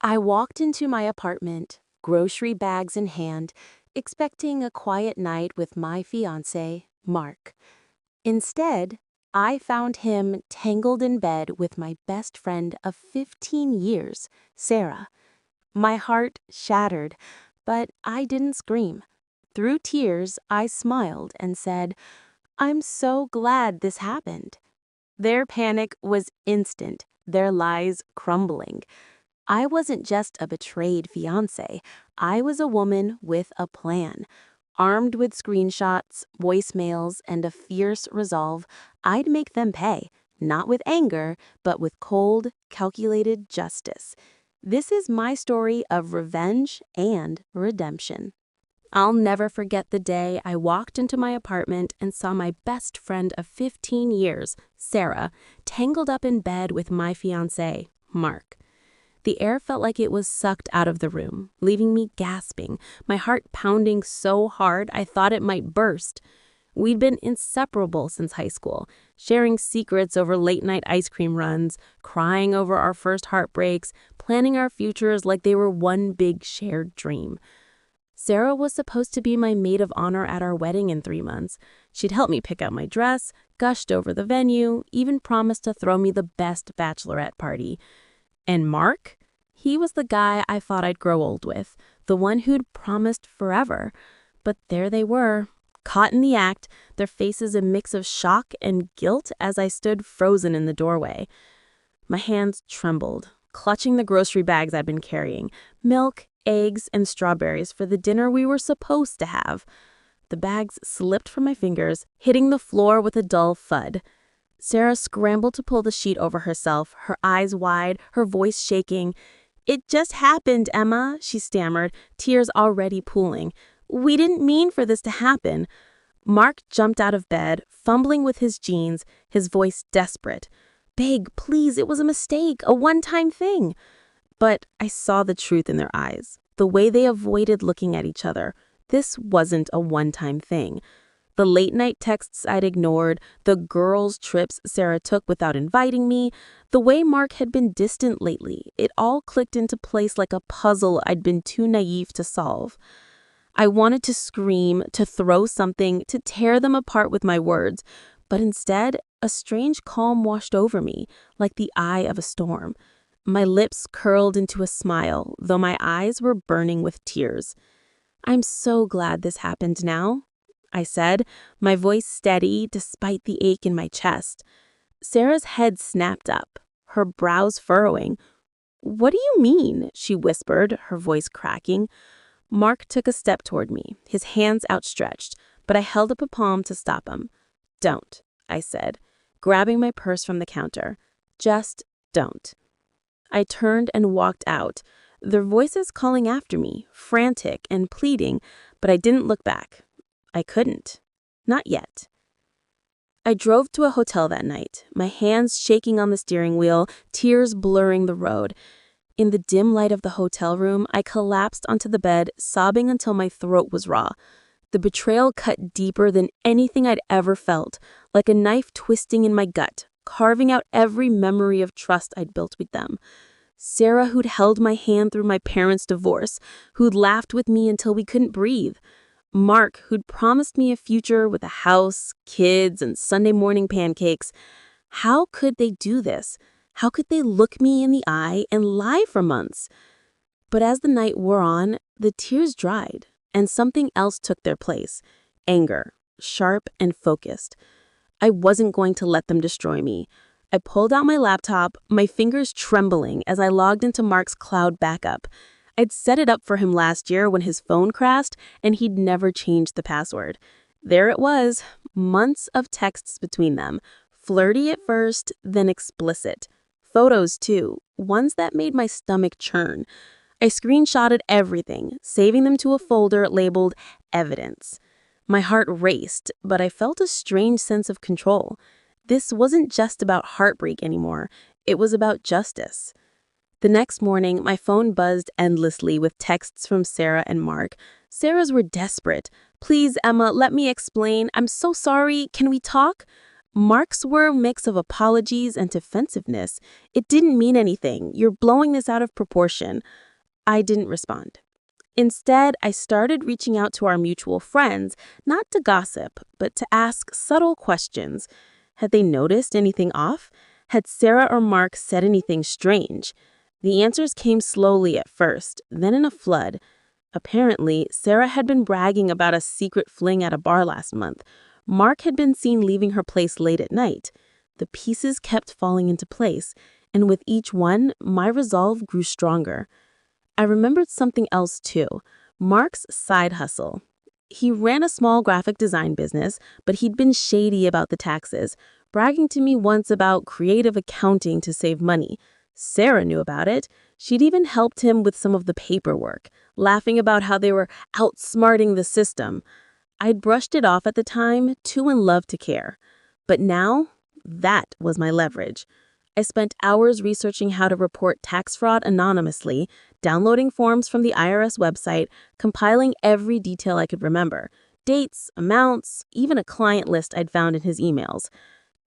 I walked into my apartment, grocery bags in hand, expecting a quiet night with my fiancé, Mark. Instead, I found him tangled in bed with my best friend of 15 years, Sarah. My heart shattered, but I didn't scream. Through tears, I smiled and said, "I'm so glad this happened." Their panic was instant, their lies crumbling. I wasn't just a betrayed fiancé. I was a woman with a plan. Armed with screenshots, voicemails, and a fierce resolve, I'd make them pay, not with anger, but with cold, calculated justice. This is my story of revenge and redemption. I'll never forget the day I walked into my apartment and saw my best friend of 15 years, Sarah, tangled up in bed with my fiancé, Mark. The air felt like it was sucked out of the room, leaving me gasping, my heart pounding so hard I thought it might burst. We'd been inseparable since high school, sharing secrets over late-night ice cream runs, crying over our first heartbreaks, planning our futures like they were one big shared dream. Sarah was supposed to be my maid of honor at our wedding in 3 months. She'd help me pick out my dress, gushed over the venue, even promised to throw me the best bachelorette party. And Mark? He was the guy I thought I'd grow old with, the one who'd promised forever. But there they were, caught in the act, their faces a mix of shock and guilt as I stood frozen in the doorway. My hands trembled, clutching the grocery bags I'd been carrying, milk, eggs, and strawberries for the dinner we were supposed to have. The bags slipped from my fingers, hitting the floor with a dull thud. Sarah scrambled to pull the sheet over herself, her eyes wide, her voice shaking. "It just happened, Emma," she stammered, tears already pooling. "We didn't mean for this to happen." Mark jumped out of bed, fumbling with his jeans, his voice desperate. "Big, please, it was a mistake, a one-time thing." But I saw the truth in their eyes, the way they avoided looking at each other. This wasn't a one-time thing. The late-night texts I'd ignored, the girls' trips Sarah took without inviting me, the way Mark had been distant lately, it all clicked into place like a puzzle I'd been too naive to solve. I wanted to scream, to throw something, to tear them apart with my words, but instead, a strange calm washed over me, like the eye of a storm. My lips curled into a smile, though my eyes were burning with tears. "I'm so glad this happened now," I said, my voice steady despite the ache in my chest. Sarah's head snapped up, her brows furrowing. "What do you mean?" she whispered, her voice cracking. Mark took a step toward me, his hands outstretched, but I held up a palm to stop him. "Don't," I said, grabbing my purse from the counter. "Just don't." I turned and walked out, their voices calling after me, frantic and pleading, but I didn't look back. I couldn't. Not yet. I drove to a hotel that night, my hands shaking on the steering wheel, tears blurring the road. In the dim light of the hotel room, I collapsed onto the bed, sobbing until my throat was raw. The betrayal cut deeper than anything I'd ever felt, like a knife twisting in my gut, carving out every memory of trust I'd built with them. Sarah, who'd held my hand through my parents' divorce, who'd laughed with me until we couldn't breathe. Mark, who'd promised me a future with a house, kids, and Sunday morning pancakes. How could they do this? How could they look me in the eye and lie for months? But as the night wore on, the tears dried, and something else took their place. Anger, sharp and focused. I wasn't going to let them destroy me. I pulled out my laptop, my fingers trembling as I logged into Mark's cloud backup. I'd set it up for him last year when his phone crashed, and he'd never changed the password. There it was, months of texts between them, flirty at first, then explicit. Photos, too, ones that made my stomach churn. I screenshotted everything, saving them to a folder labeled Evidence. My heart raced, but I felt a strange sense of control. This wasn't just about heartbreak anymore. It was about justice. The next morning, my phone buzzed endlessly with texts from Sarah and Mark. Sarah's were desperate. "Please, Emma, let me explain. I'm so sorry. Can we talk?" Marks were a mix of apologies and defensiveness. It didn't mean anything. You're blowing this out of proportion. I didn't respond. Instead, I started reaching out to our mutual friends, not to gossip, but to ask subtle questions. Had they noticed anything off? Had Sarah or Mark said anything strange? The answers came slowly at first, then in a flood. Apparently, Sarah had been bragging about a secret fling at a bar last month. Mark had been seen leaving her place late at night. The pieces kept falling into place, and with each one, my resolve grew stronger. I remembered something else too, Mark's side hustle. He ran a small graphic design business, but he'd been shady about the taxes, bragging to me once about creative accounting to save money. Sarah knew about it. She'd even helped him with some of the paperwork, laughing about how they were outsmarting the system. I'd brushed it off at the time, too in love to care. But now, that was my leverage. I spent hours researching how to report tax fraud anonymously, downloading forms from the IRS website, compiling every detail I could remember. Dates, amounts, even a client list I'd found in his emails.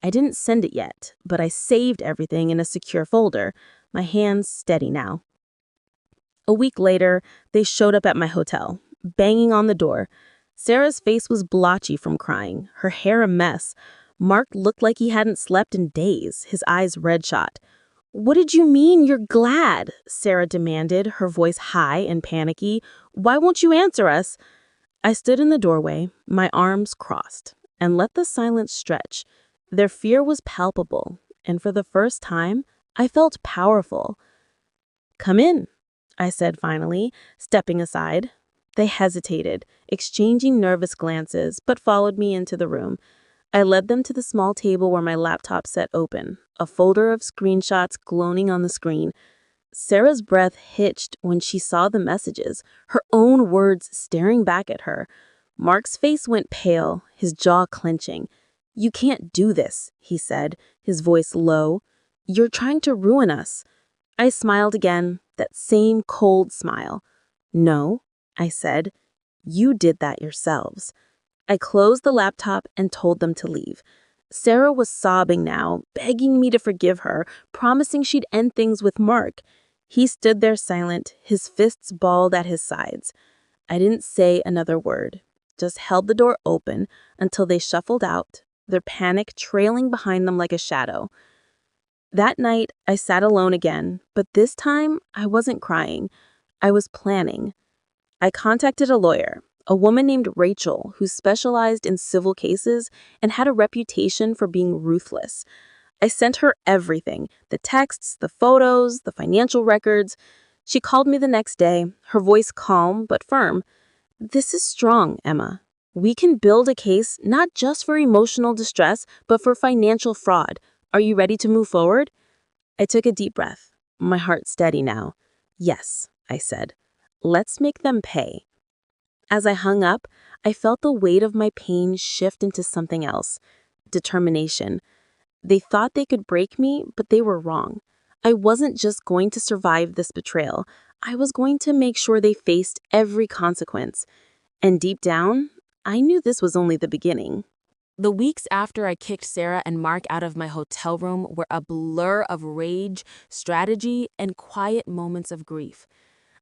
I didn't send it yet, but I saved everything in a secure folder, my hands steady now. A week later, they showed up at my hotel, banging on the door. Sarah's face was blotchy from crying, her hair a mess. Mark looked like he hadn't slept in days, his eyes red-shot. "What did you mean you're glad?" Sarah demanded, her voice high and panicky. "Why won't you answer us?" I stood in the doorway, my arms crossed, and let the silence stretch. Their fear was palpable, and for the first time, I felt powerful. "Come in," I said finally, stepping aside. They hesitated, exchanging nervous glances, but followed me into the room. I led them to the small table where my laptop sat open, a folder of screenshots gloning on the screen. Sarah's breath hitched when she saw the messages, her own words staring back at her. Mark's face went pale, his jaw clenching. "You can't do this," he said, his voice low. "You're trying to ruin us." I smiled again, that same cold smile. "No," I said, "you did that yourselves." I closed the laptop and told them to leave. Sarah was sobbing now, begging me to forgive her, promising she'd end things with Mark. He stood there silent, his fists balled at his sides. I didn't say another word, just held the door open until they shuffled out, their panic trailing behind them like a shadow. That night, I sat alone again, but this time I wasn't crying. I was planning. I contacted a lawyer, a woman named Rachel, who specialized in civil cases and had a reputation for being ruthless. I sent her everything, the texts, the photos, the financial records. She called me the next day, her voice calm but firm. "This is strong, Emma. We can build a case not just for emotional distress, but for financial fraud. Are you ready to move forward?" I took a deep breath, my heart steady now. "Yes," I said. "Let's make them pay." As I hung up, I felt the weight of my pain shift into something else. Determination. They thought they could break me, but they were wrong. I wasn't just going to survive this betrayal. I was going to make sure they faced every consequence. And deep down, I knew this was only the beginning. The weeks after I kicked Sarah and Mark out of my hotel room were a blur of rage, strategy, and quiet moments of grief.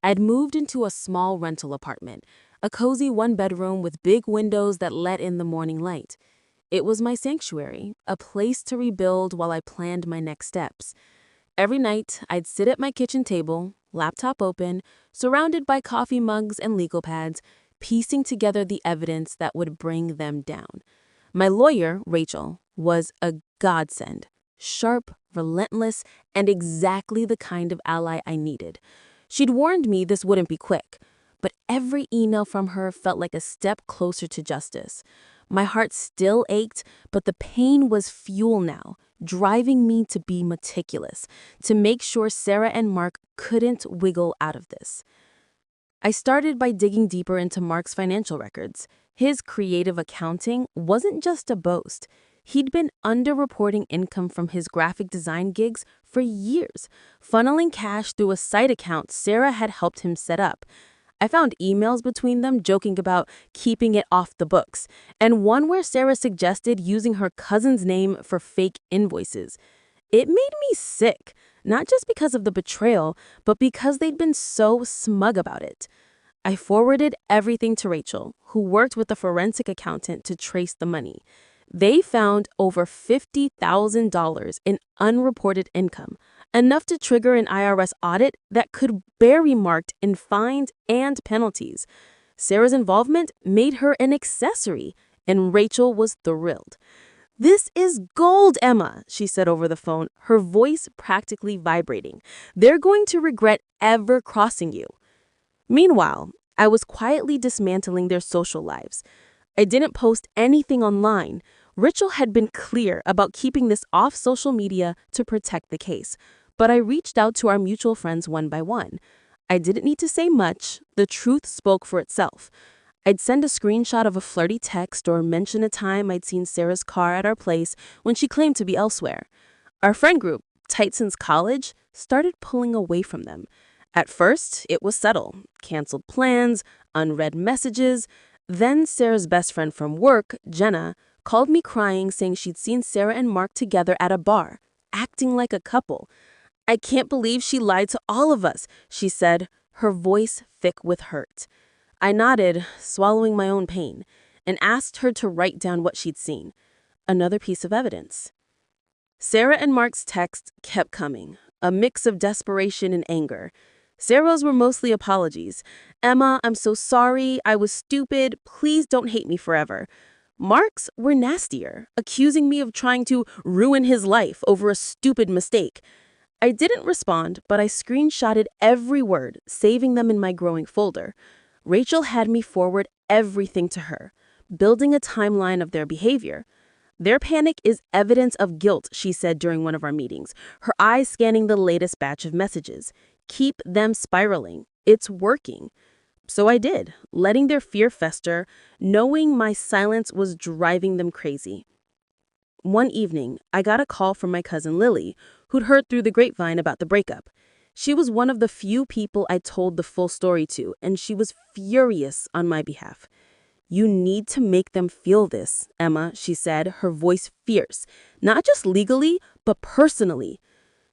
I'd moved into a small rental apartment, a cozy one-bedroom with big windows that let in the morning light. It was my sanctuary, a place to rebuild while I planned my next steps. Every night, I'd sit at my kitchen table, laptop open, surrounded by coffee mugs and legal pads, piecing together the evidence that would bring them down. My lawyer, Rachel, was a godsend, sharp, relentless, and exactly the kind of ally I needed. She'd warned me this wouldn't be quick, but every email from her felt like a step closer to justice. My heart still ached, but the pain was fuel now, driving me to be meticulous, to make sure Sarah and Mark couldn't wiggle out of this. I started by digging deeper into Mark's financial records. His creative accounting wasn't just a boast. He'd been underreporting income from his graphic design gigs for years, funneling cash through a site account Sarah had helped him set up. I found emails between them joking about keeping it off the books, and one where Sarah suggested using her cousin's name for fake invoices. It made me sick, not just because of the betrayal, but because they'd been so smug about it. I forwarded everything to Rachel, who worked with a forensic accountant to trace the money. They found over $50,000 in unreported income, enough to trigger an IRS audit that could be marked in fines and penalties. Sarah's involvement made her an accessory, and Rachel was thrilled. "This is gold, Emma," she said over the phone, her voice practically vibrating. "They're going to regret ever crossing you." Meanwhile, I was quietly dismantling their social lives. I didn't post anything online. Rachel had been clear about keeping this off social media to protect the case, but I reached out to our mutual friends one by one. I didn't need to say much. The truth spoke for itself. I'd send a screenshot of a flirty text or mention a time I'd seen Sarah's car at our place when she claimed to be elsewhere. Our friend group, tight since college, started pulling away from them. At first, it was subtle. Canceled plans, unread messages. Then Sarah's best friend from work, Jenna, called me crying saying she'd seen Sarah and Mark together at a bar, acting like a couple. "I can't believe she lied to all of us," she said, her voice thick with hurt. I nodded, swallowing my own pain, and asked her to write down what she'd seen. Another piece of evidence. Sarah and Mark's texts kept coming, a mix of desperation and anger. Sarah's were mostly apologies. "Emma, I'm so sorry. I was stupid. Please don't hate me forever." Mark's were nastier, accusing me of trying to ruin his life over a stupid mistake. I didn't respond, but I screenshotted every word, saving them in my growing folder. Rachel had me forward everything to her, building a timeline of their behavior. "Their panic is evidence of guilt," she said during one of our meetings, her eyes scanning the latest batch of messages. "Keep them spiraling. It's working." So I did, letting their fear fester, knowing my silence was driving them crazy. One evening, I got a call from my cousin Lily, who'd heard through the grapevine about the breakup. She was one of the few people I told the full story to, and she was furious on my behalf. "You need to make them feel this, Emma," she said, her voice fierce, not just legally, but personally.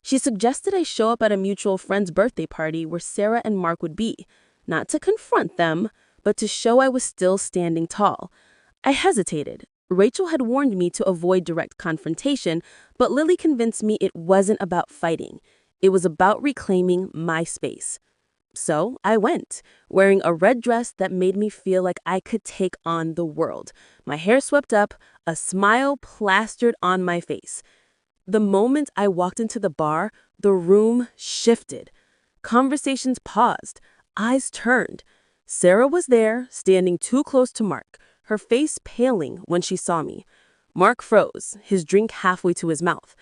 She suggested I show up at a mutual friend's birthday party where Sarah and Mark would be, not to confront them, but to show I was still standing tall. I hesitated. Rachel had warned me to avoid direct confrontation, but Lily convinced me it wasn't about fighting. It was about reclaiming my space. So I went, wearing a red dress that made me feel like I could take on the world. My hair swept up, a smile plastered on my face. The moment I walked into the bar, the room shifted. Conversations paused, eyes turned. Sarah was there, standing too close to Mark, her face paling when she saw me. Mark froze, his drink halfway to his mouth.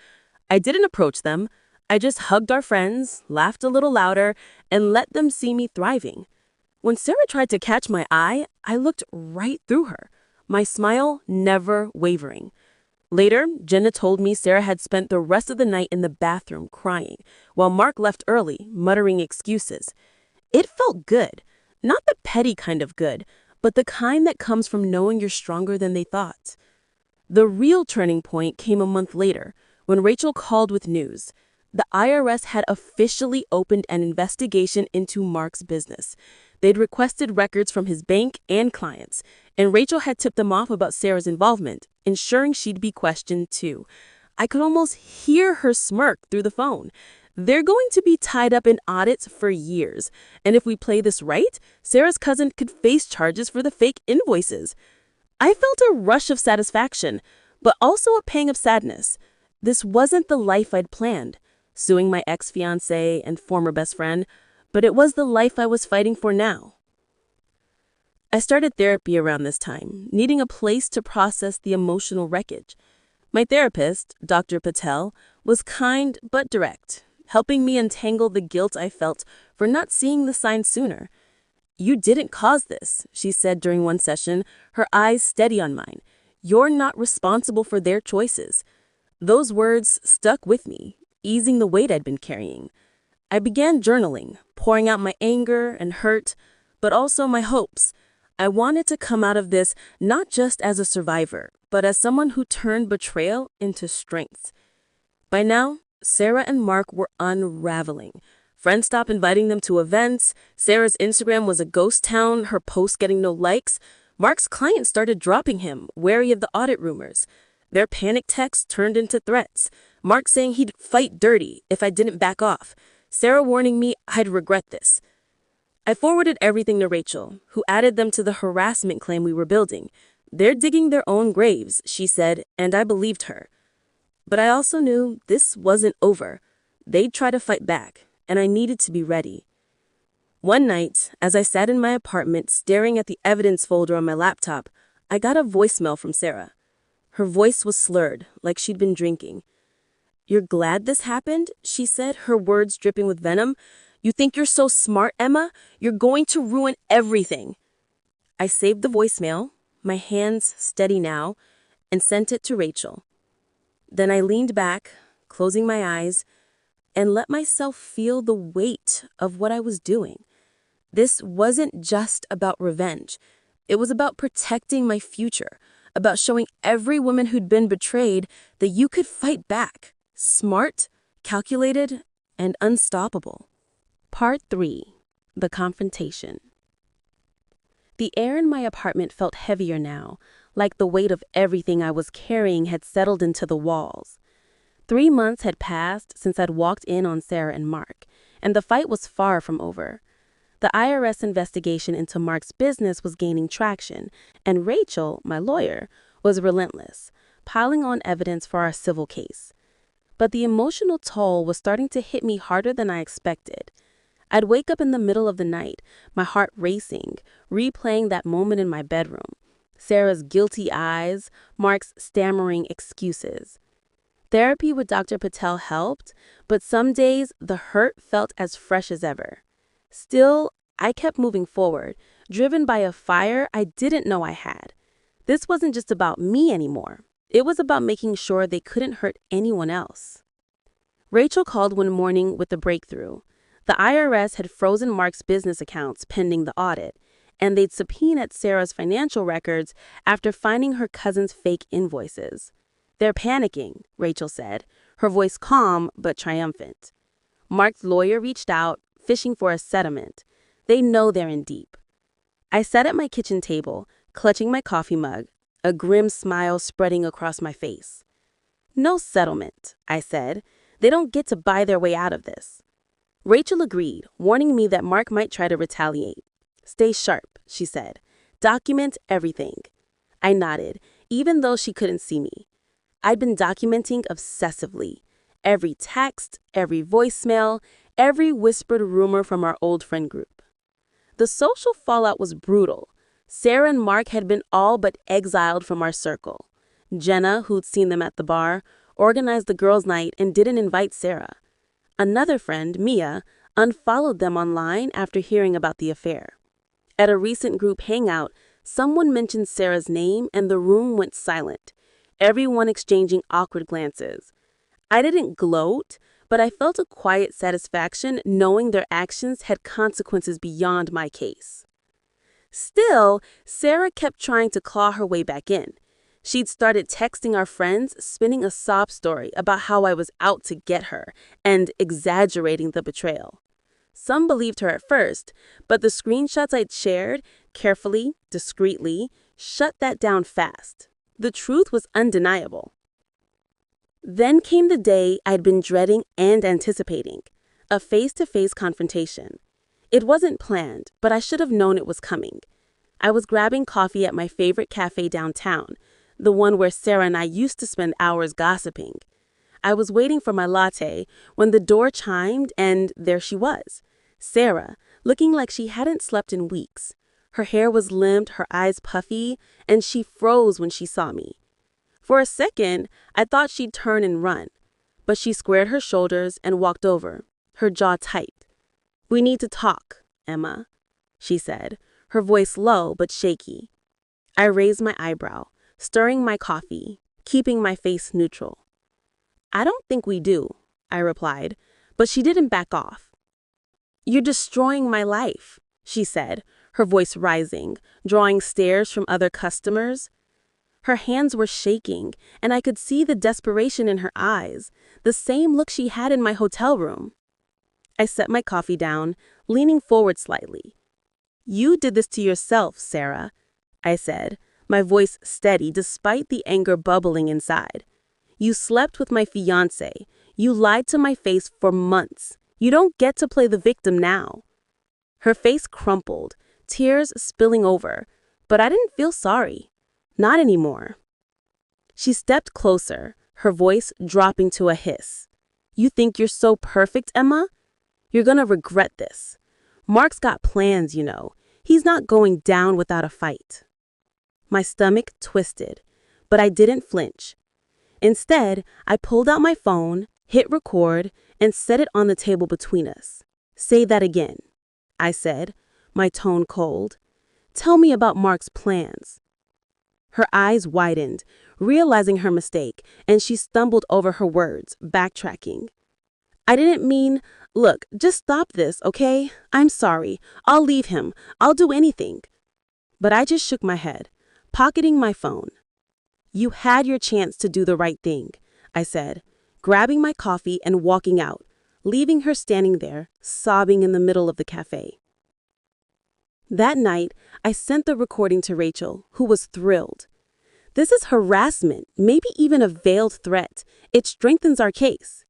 I didn't approach them. I just hugged our friends, laughed a little louder, and let them see me thriving. When Sarah tried to catch my eye, I looked right through her, my smile never wavering. Later, Jenna told me Sarah had spent the rest of the night in the bathroom crying, while Mark left early, muttering excuses. It felt good. Not the petty kind of good, but the kind that comes from knowing you're stronger than they thought. The real turning point came a month later, when Rachel called with news. The IRS had officially opened an investigation into Mark's business. They'd requested records from his bank and clients, and Rachel had tipped them off about Sarah's involvement, ensuring she'd be questioned too. I could almost hear her smirk through the phone. They're going to be tied up in audits for years, and if we play this right, Sarah's cousin could face charges for the fake invoices. I felt a rush of satisfaction, but also a pang of sadness. This wasn't the life I'd planned, suing my ex-fiancé and former best friend, but it was the life I was fighting for now. I started therapy around this time, needing a place to process the emotional wreckage. My therapist, Dr. Patel, was kind but direct, helping me untangle the guilt I felt for not seeing the signs sooner. "You didn't cause this," she said during one session, her eyes steady on mine. "You're not responsible for their choices." Those words stuck with me, easing the weight I'd been carrying. I began journaling, pouring out my anger and hurt, but also my hopes. I wanted to come out of this not just as a survivor, but as someone who turned betrayal into strength. By now, Sarah and Mark were unraveling. Friends stopped inviting them to events. Sarah's Instagram was a ghost town, her posts getting no likes. Mark's clients started dropping him, wary of the audit rumors. Their panic texts turned into threats. Mark saying he'd fight dirty if I didn't back off. Sarah warning me I'd regret this. I forwarded everything to Rachel, who added them to the harassment claim we were building. They're digging their own graves, she said, and I believed her. But I also knew this wasn't over. They'd try to fight back, and I needed to be ready. One night, as I sat in my apartment staring at the evidence folder on my laptop, I got a voicemail from Sarah. Her voice was slurred, like she'd been drinking. "You're glad this happened?" she said, her words dripping with venom. "You think you're so smart, Emma? You're going to ruin everything." I saved the voicemail, my hands steady now, and sent it to Rachel. Then I leaned back, closing my eyes, and let myself feel the weight of what I was doing. This wasn't just about revenge. It was about protecting my future, about showing every woman who'd been betrayed that you could fight back, smart, calculated, and unstoppable. Part 3. The Confrontation. The air in my apartment felt heavier now, like the weight of everything I was carrying had settled into the walls. 3 months had passed since I'd walked in on Sarah and Mark, and the fight was far from over. The IRS investigation into Mark's business was gaining traction, and Rachel, my lawyer, was relentless, piling on evidence for our civil case. But the emotional toll was starting to hit me harder than I expected. I'd wake up in the middle of the night, my heart racing, replaying that moment in my bedroom. Sarah's guilty eyes, Mark's stammering excuses. Therapy with Dr. Patel helped, but some days the hurt felt as fresh as ever. Still, I kept moving forward, driven by a fire I didn't know I had. This wasn't just about me anymore. It was about making sure they couldn't hurt anyone else. Rachel called one morning with a breakthrough. The IRS had frozen Mark's business accounts pending the audit, and they'd subpoenaed Sarah's financial records after finding her cousin's fake invoices. "They're panicking," Rachel said, her voice calm but triumphant. Mark's lawyer reached out, fishing for a settlement. They know they're in deep. I sat at my kitchen table, clutching my coffee mug, a grim smile spreading across my face. "No settlement," I said. "They don't get to buy their way out of this." Rachel agreed, warning me that Mark might try to retaliate. "Stay sharp," she said. "Document everything." I nodded, even though she couldn't see me. I'd been documenting obsessively. Every text, every voicemail, every whispered rumor from our old friend group. The social fallout was brutal. Sarah and Mark had been all but exiled from our circle. Jenna, who'd seen them at the bar, organized the girls' night and didn't invite Sarah. Another friend, Mia, unfollowed them online after hearing about the affair. At a recent group hangout, someone mentioned Sarah's name and the room went silent, everyone exchanging awkward glances. I didn't gloat, but I felt a quiet satisfaction knowing their actions had consequences beyond my case. Still, Sarah kept trying to claw her way back in. She'd started texting our friends, spinning a sob story about how I was out to get her and exaggerating the betrayal. Some believed her at first, but the screenshots I'd shared, carefully, discreetly, shut that down fast. The truth was undeniable. Then came the day I'd been dreading and anticipating, a face-to-face confrontation. It wasn't planned, but I should have known it was coming. I was grabbing coffee at my favorite cafe downtown, the one where Sarah and I used to spend hours gossiping. I was waiting for my latte when the door chimed and there she was, Sarah, looking like she hadn't slept in weeks. Her hair was limbed, her eyes puffy, and she froze when she saw me. For a second, I thought she'd turn and run, but she squared her shoulders and walked over, her jaw tight. "We need to talk, Emma," she said, her voice low but shaky. I raised my eyebrow, stirring my coffee, keeping my face neutral. "I don't think we do," I replied, but she didn't back off. "You're destroying my life," she said, her voice rising, drawing stares from other customers. Her hands were shaking, and I could see the desperation in her eyes, the same look she had in my hotel room. I set my coffee down, leaning forward slightly. "You did this to yourself, Sarah," I said, my voice steady despite the anger bubbling inside. "You slept with my fiancé. You lied to my face for months. You don't get to play the victim now." Her face crumpled, tears spilling over, but I didn't feel sorry. Not anymore. She stepped closer, her voice dropping to a hiss. "You think you're so perfect, Emma? You're gonna regret this. Mark's got plans, you know. He's not going down without a fight." My stomach twisted, but I didn't flinch. Instead, I pulled out my phone, hit record, and set it on the table between us. "Say that again," I said, my tone cold. "Tell me about Mark's plans." Her eyes widened, realizing her mistake, and she stumbled over her words, backtracking. "I didn't mean, look, just stop this, okay? I'm sorry. I'll leave him. I'll do anything." But I just shook my head, pocketing my phone. "You had your chance to do the right thing," I said, grabbing my coffee and walking out, leaving her standing there, sobbing in the middle of the cafe. That night, I sent the recording to Rachel, who was thrilled. "This is harassment, maybe even a veiled threat. It strengthens our case."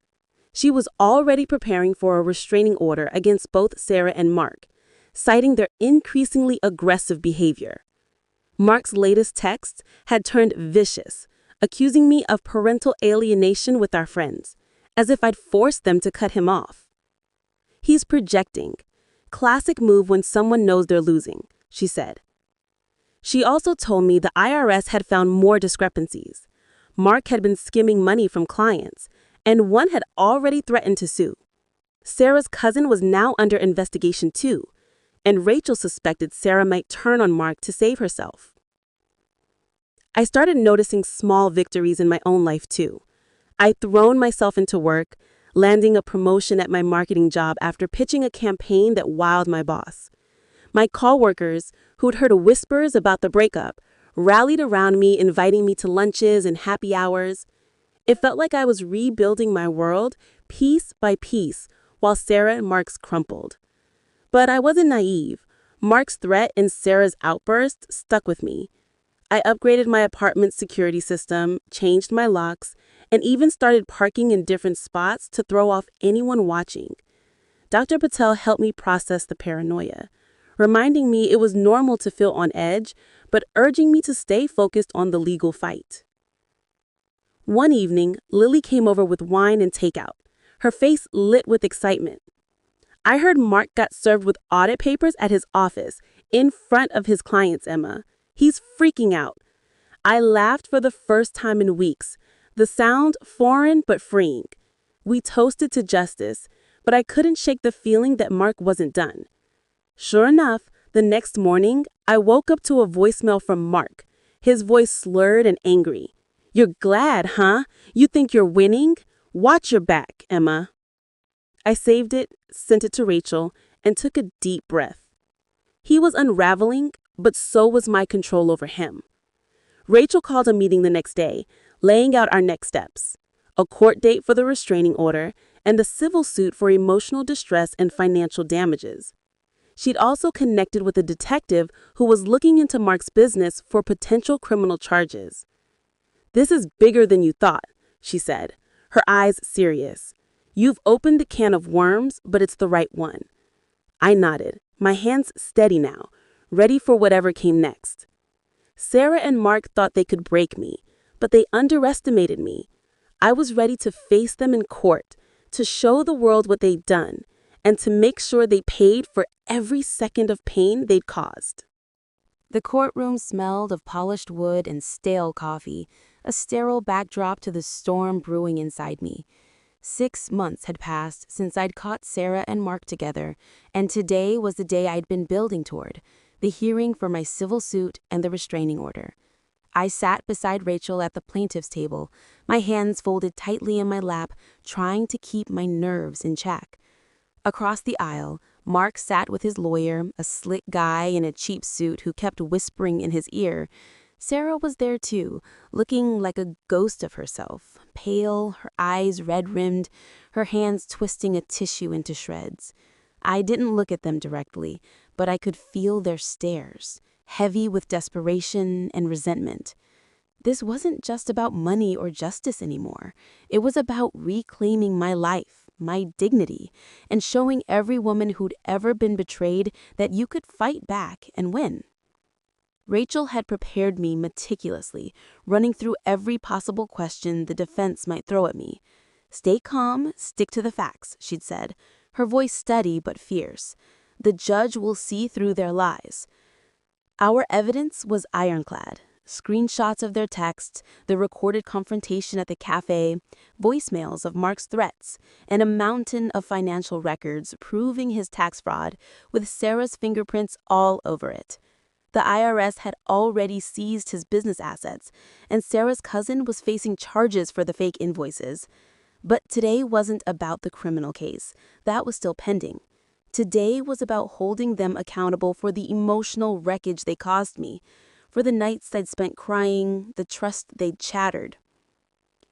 She was already preparing for a restraining order against both Sarah and Mark, citing their increasingly aggressive behavior. Mark's latest texts had turned vicious, accusing me of parental alienation with our friends, as if I'd forced them to cut him off. "He's projecting. Classic move when someone knows they're losing," she said. She also told me the IRS had found more discrepancies. Mark had been skimming money from clients, and one had already threatened to sue. Sarah's cousin was now under investigation too, and Rachel suspected Sarah might turn on Mark to save herself. I started noticing small victories in my own life too. I'd thrown myself into work, landing a promotion at my marketing job after pitching a campaign that wowed my boss. My coworkers, who'd heard whispers about the breakup, rallied around me, inviting me to lunches and happy hours. It felt like I was rebuilding my world piece by piece while Sarah and Mark's crumpled. But I wasn't naive. Mark's threat and Sarah's outburst stuck with me. I upgraded my apartment security system, changed my locks, and even started parking in different spots to throw off anyone watching. Dr. Patel helped me process the paranoia, reminding me it was normal to feel on edge, but urging me to stay focused on the legal fight. One evening, Lily came over with wine and takeout, her face lit with excitement. "I heard Mark got served with audit papers at his office, in front of his clients, Emma. He's freaking out." I laughed for the first time in weeks, the sound foreign but freeing. We toasted to justice, but I couldn't shake the feeling that Mark wasn't done. Sure enough, the next morning, I woke up to a voicemail from Mark, his voice slurred and angry. "You're glad, huh? You think you're winning? Watch your back, Emma." I saved it, sent it to Rachel, and took a deep breath. He was unraveling, but so was my control over him. Rachel called a meeting the next day, laying out our next steps: a court date for the restraining order and a civil suit for emotional distress and financial damages. She'd also connected with a detective who was looking into Mark's business for potential criminal charges. "This is bigger than you thought," she said, her eyes serious. "You've opened a can of worms, but it's the right one." I nodded, my hands steady now, ready for whatever came next. Sarah and Mark thought they could break me, but they underestimated me. I was ready to face them in court, to show the world what they'd done, and to make sure they paid for every second of pain they'd caused. The courtroom smelled of polished wood and stale coffee, a sterile backdrop to the storm brewing inside me. 6 months had passed since I'd caught Sarah and Mark together, and today was the day I'd been building toward, the hearing for my civil suit and the restraining order. I sat beside Rachel at the plaintiff's table, my hands folded tightly in my lap, trying to keep my nerves in check. Across the aisle, Mark sat with his lawyer, a slick guy in a cheap suit who kept whispering in his ear. Sarah was there too, looking like a ghost of herself, pale, her eyes red-rimmed, her hands twisting a tissue into shreds. I didn't look at them directly, but I could feel their stares, heavy with desperation and resentment. This wasn't just about money or justice anymore. It was about reclaiming my life, my dignity, and showing every woman who'd ever been betrayed that you could fight back and win. Rachel had prepared me meticulously, running through every possible question the defense might throw at me. "Stay calm, stick to the facts," she'd said, her voice steady but fierce. "The judge will see through their lies." Our evidence was ironclad. Screenshots of their texts, the recorded confrontation at the cafe, voicemails of Mark's threats, and a mountain of financial records proving his tax fraud with Sarah's fingerprints all over it. The IRS had already seized his business assets, and Sarah's cousin was facing charges for the fake invoices. But today wasn't about the criminal case. That was still pending. Today was about holding them accountable for the emotional wreckage they caused me, for the nights I'd spent crying, the trust they'd shattered.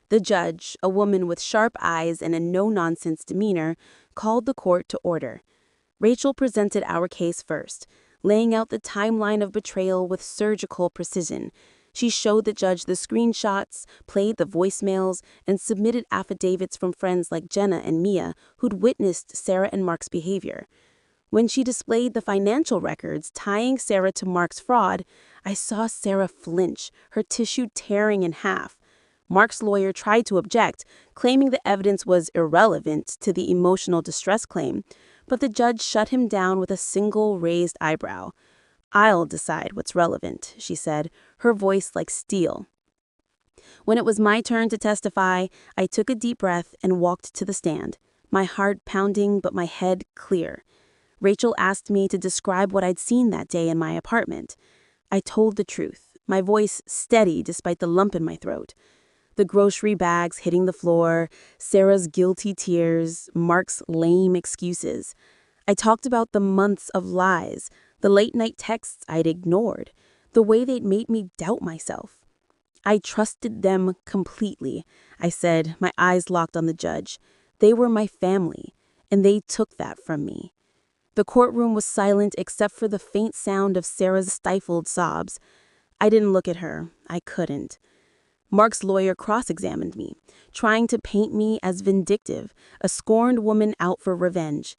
The judge, a woman with sharp eyes and a no-nonsense demeanor, called the court to order. Rachel presented our case first, laying out the timeline of betrayal with surgical precision. She showed the judge the screenshots, played the voicemails, and submitted affidavits from friends like Jenna and Mia who'd witnessed Sarah and Mark's behavior. When she displayed the financial records tying Sarah to Mark's fraud, I saw Sarah flinch, her tissue tearing in half. Mark's lawyer tried to object, claiming the evidence was irrelevant to the emotional distress claim, but the judge shut him down with a single raised eyebrow. "I'll decide what's relevant," she said, her voice like steel. When it was my turn to testify, I took a deep breath and walked to the stand, my heart pounding but my head clear. Rachel asked me to describe what I'd seen that day in my apartment. I told the truth, my voice steady despite the lump in my throat. The grocery bags hitting the floor, Sarah's guilty tears, Mark's lame excuses. I talked about the months of lies, the late-night texts I'd ignored, the way they'd made me doubt myself. I trusted them completely, I said, my eyes locked on the judge. They were my family, and they took that from me. The courtroom was silent except for the faint sound of Sarah's stifled sobs. I didn't look at her. I couldn't. Mark's lawyer cross-examined me, trying to paint me as vindictive, a scorned woman out for revenge.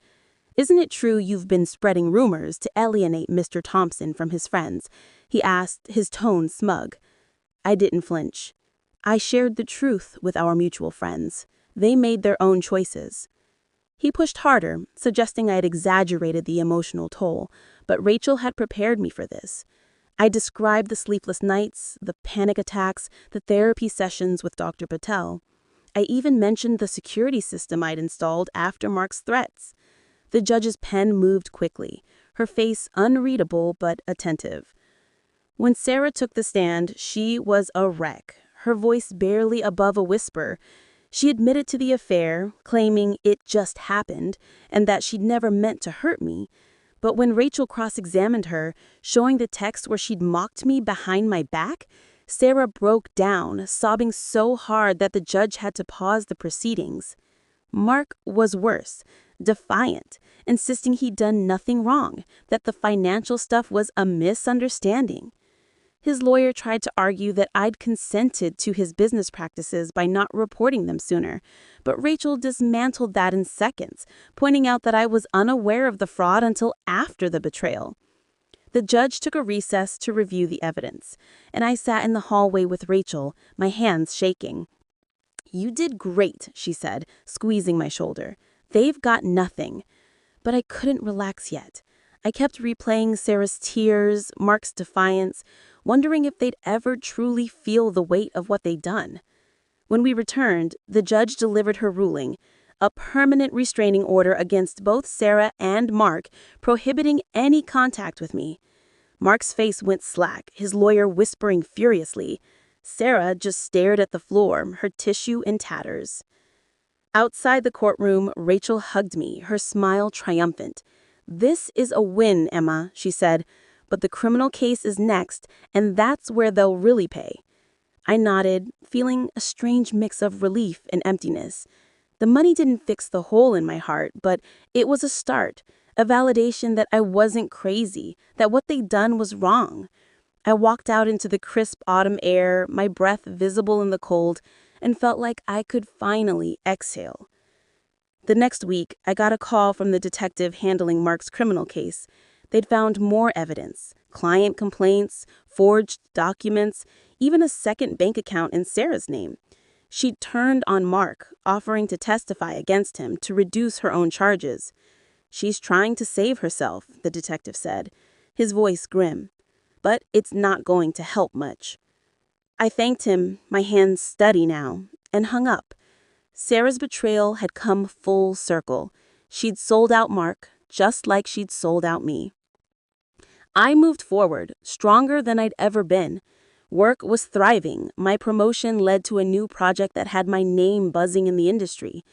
"Isn't it true you've been spreading rumors to alienate Mr. Thompson from his friends?" he asked, his tone smug. I didn't flinch. I shared the truth with our mutual friends. They made their own choices. He pushed harder, suggesting I had exaggerated the emotional toll, but Rachel had prepared me for this. I described the sleepless nights, the panic attacks, the therapy sessions with Dr. Patel. I even mentioned the security system I'd installed after Mark's threats. The judge's pen moved quickly, her face unreadable but attentive. When Sarah took the stand, she was a wreck, her voice barely above a whisper. She admitted to the affair, claiming it just happened and that she'd never meant to hurt me. But when Rachel cross-examined her, showing the text where she'd mocked me behind my back, Sarah broke down, sobbing so hard that the judge had to pause the proceedings. Mark was worse, defiant, insisting he'd done nothing wrong, that the financial stuff was a misunderstanding. His lawyer tried to argue that I'd consented to his business practices by not reporting them sooner, but Rachel dismantled that in seconds, pointing out that I was unaware of the fraud until after the betrayal. The judge took a recess to review the evidence, and I sat in the hallway with Rachel, my hands shaking. "You did great," she said, squeezing my shoulder. "They've got nothing." But I couldn't relax yet. I kept replaying Sarah's tears, Mark's defiance, wondering if they'd ever truly feel the weight of what they'd done. When we returned, the judge delivered her ruling, a permanent restraining order against both Sarah and Mark, prohibiting any contact with me. Mark's face went slack, his lawyer whispering furiously. Sarah just stared at the floor, her tissue in tatters. Outside the courtroom, Rachel hugged me, her smile triumphant. "This is a win, Emma," she said, "but the criminal case is next, and that's where they'll really pay." I nodded, feeling a strange mix of relief and emptiness. The money didn't fix the hole in my heart, but it was a start, a validation that I wasn't crazy, that what they'd done was wrong. I walked out into the crisp autumn air, my breath visible in the cold, and felt like I could finally exhale. The next week, I got a call from the detective handling Mark's criminal case. They'd found more evidence, client complaints, forged documents, even a second bank account in Sarah's name. She'd turned on Mark, offering to testify against him to reduce her own charges. "She's trying to save herself," the detective said, his voice grim. "But it's not going to help much." I thanked him, my hands steady now, and hung up. Sarah's betrayal had come full circle. She'd sold out Mark, just like she'd sold out me. I moved forward, stronger than I'd ever been. Work was thriving. My promotion led to a new project that had my name buzzing in the industry.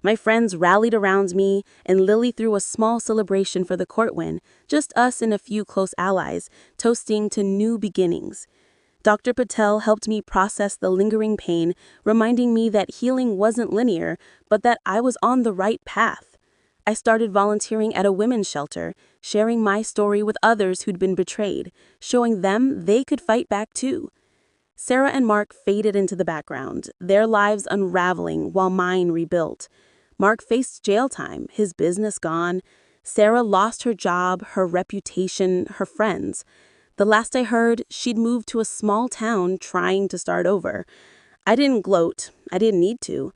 My friends rallied around me, and Lily threw a small celebration for the court win, just us and a few close allies, toasting to new beginnings. Dr. Patel helped me process the lingering pain, reminding me that healing wasn't linear, but that I was on the right path. I started volunteering at a women's shelter, sharing my story with others who'd been betrayed, showing them they could fight back too. Sarah and Mark faded into the background, their lives unraveling while mine rebuilt. Mark faced jail time, his business gone. Sarah lost her job, her reputation, her friends. The last I heard, she'd moved to a small town trying to start over. I didn't gloat. I didn't need to.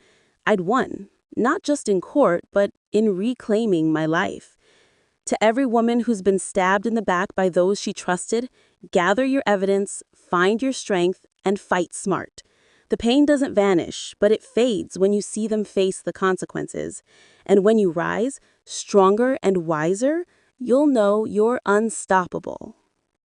I'd won, not just in court, but in reclaiming my life. To every woman who's been stabbed in the back by those she trusted, gather your evidence, find your strength, and fight smart. The pain doesn't vanish, but it fades when you see them face the consequences. And when you rise, stronger and wiser, you'll know you're unstoppable.